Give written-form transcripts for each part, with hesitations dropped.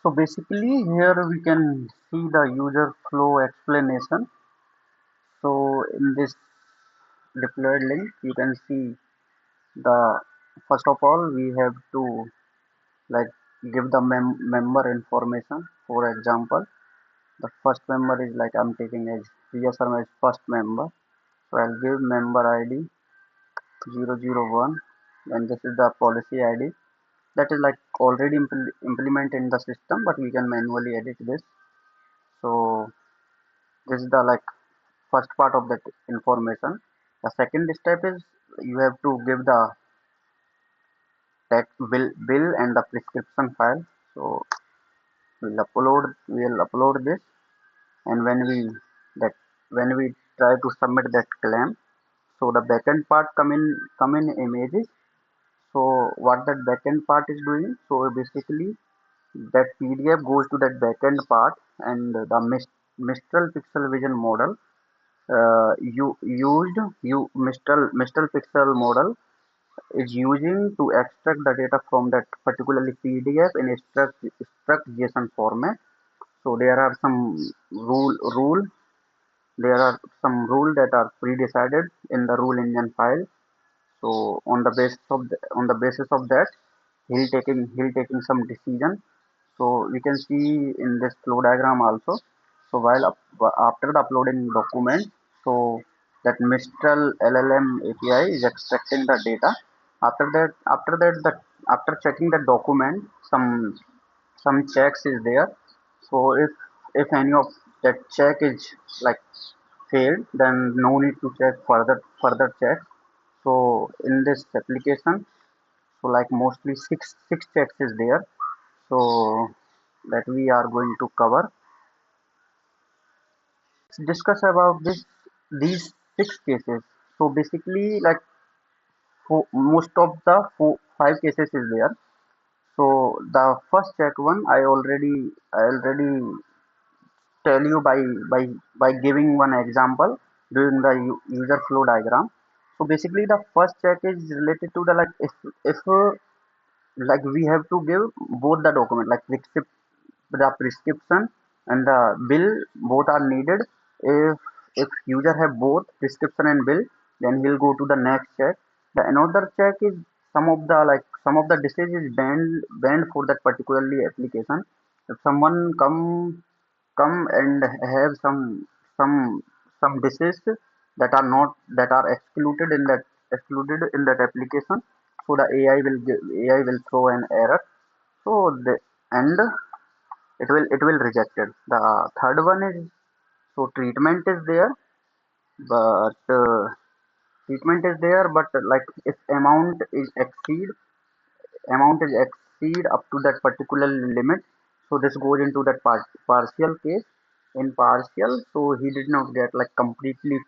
So basically here we can see the user flow explanation. So in this deployed link you can see the first of all we have to like give the member information. For example, the first member is like I'm taking as VSRM as first member. So I'll give member ID 001 and this is the policy ID that is like already implement in the system, but we can manually edit this. So this is the like first part of that information. The second step is you have to give the text bill and the prescription file. So we'll upload this, and that when we try to submit that claim, so the backend part come in images. So what that backend part is doing, so basically that PDF goes to that backend part, and the Mistral Pixel Vision model you used you Mistral Pixel model is using to extract the data from that particularly PDF in a struct JSON format. So there are some rule that are pre-decided in the rule engine file. So on the basis of that, he'll taking some decision. So we can see in this flow diagram also. So after the uploading document, so that Mistral LLM API is extracting the data. After checking the document, some checks is there. So if any of that check is like failed, then no need to check further checks. So in this application, so like mostly six checks is there. So that we are going to cover. Let's discuss about these six cases. So basically like most of the five cases is there. So the first check one I already tell you by giving one example during the user flow diagram. So basically the first check is related to the like if like we have to give both the document like the prescription and the bill, both are needed. If user have both prescription and bill, then he'll go to the next check. The another check is some of the disease is banned for that particularly application. If someone come and have some some disease that are excluded in that application, so the AI will throw an error. So the and it will reject it. The third one is, so but treatment is there, but like if amount is exceed up to that particular limit, so this goes into that partial case. In partial, so he did not get like completely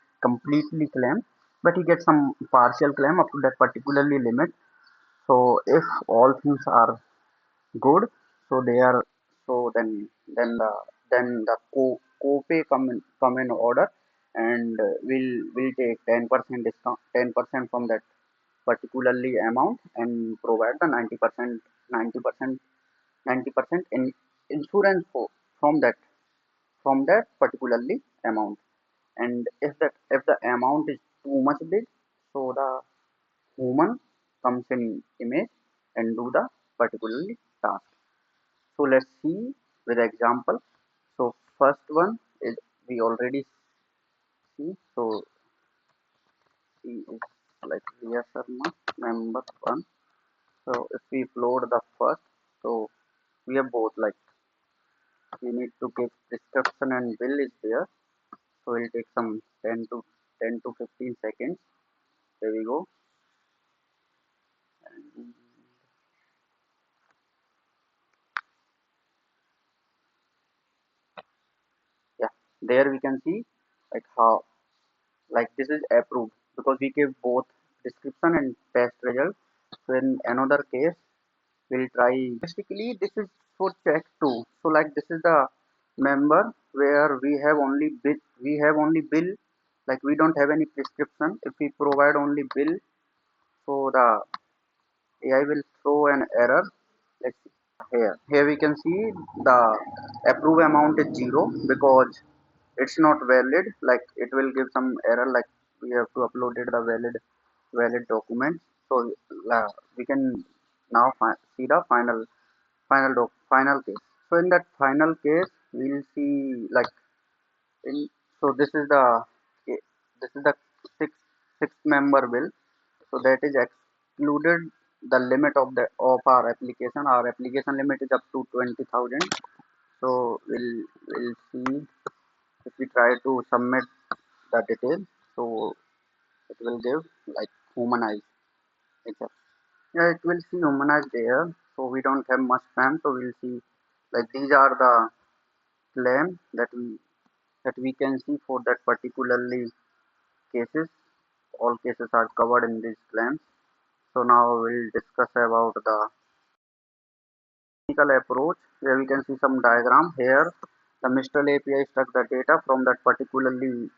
claim, but he gets some partial claim up to that particularly limit. So if all things are good, so they are so then the co-pay come in order, and will take 10% discount, 10% from that particularly amount, and provide the 90% 90% in insurance from that particularly amount. And if the amount is too much big, so the human comes in image and do the particularly task. So let's see with example. So first one is we already see. So he is like Riya Sharma, member one. So if we upload the first, so we have both like we need to give description and bill is there. So it'll take some 10 to 15 seconds. There we go. And yeah, there we can see like how like this is approved because we give both description and test result. So in another case, we'll try. Basically, this is for check two. So like this is the member where we have only bill, like we don't have any prescription. If we provide only bill, so the AI will throw an error. Let's see. Here we can see the approve amount is zero because it's not valid. Like it will give some error. Like we have to upload it the valid document. So we can now see the final case. So in that final case, we'll see like in so this is the sixth member bill. So that is excluded the limit of our application. Our application limit is up to 20,000. So we'll see if we try to submit the details. So it will give like humanized. Exactly. Yeah, it will see humanized there. So we don't have much spam. So we'll see like these are the claims that we can see for that particularly cases. All cases are covered in these claims. So now we'll discuss about the technical approach where we can see some diagram here. The Mistral API struck the data from that particularly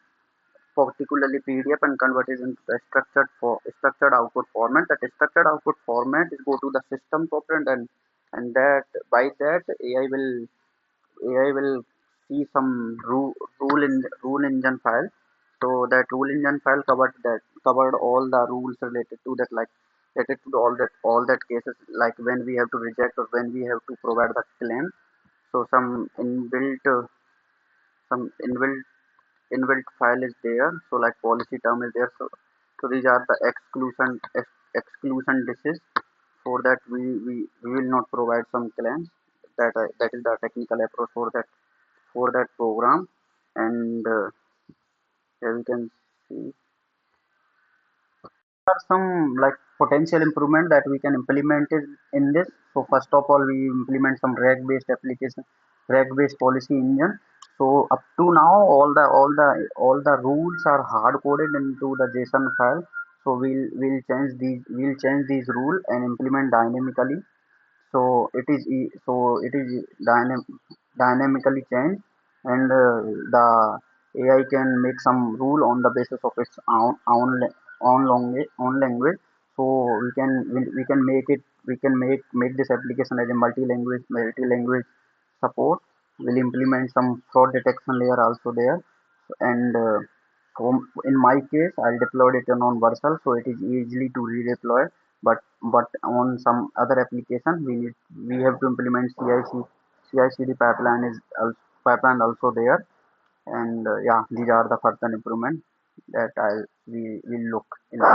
PDF and convert it into the structured output format. That structured output format is go to the system component and that by that AI will see some rule engine file. So that rule engine file covered all the rules related to that, like related to all that cases, like when we have to reject or when we have to provide the claim. So some inbuilt file is there. So like policy term is there. So these are the exclusion dishes. For that we will not provide some claims. That is the technical approach for that program. And here we can see there are some like potential improvement that we can implement in this. So first of all, we implement some RAG based policy engine. So up to now, all the rules are hard coded into the JSON file. So we'll change these rule and implement dynamically. So it is dynamically changed, and the AI can make some rule on the basis of its own language. So we can make this application as a multi-language support. We'll implement some fraud detection layer also there. And in my case, I'll deploy it on Vercel, so it is easily to redeploy. But on some other application, we have to implement CI/CD pipeline also there. And yeah, these are the further improvement that we will look into.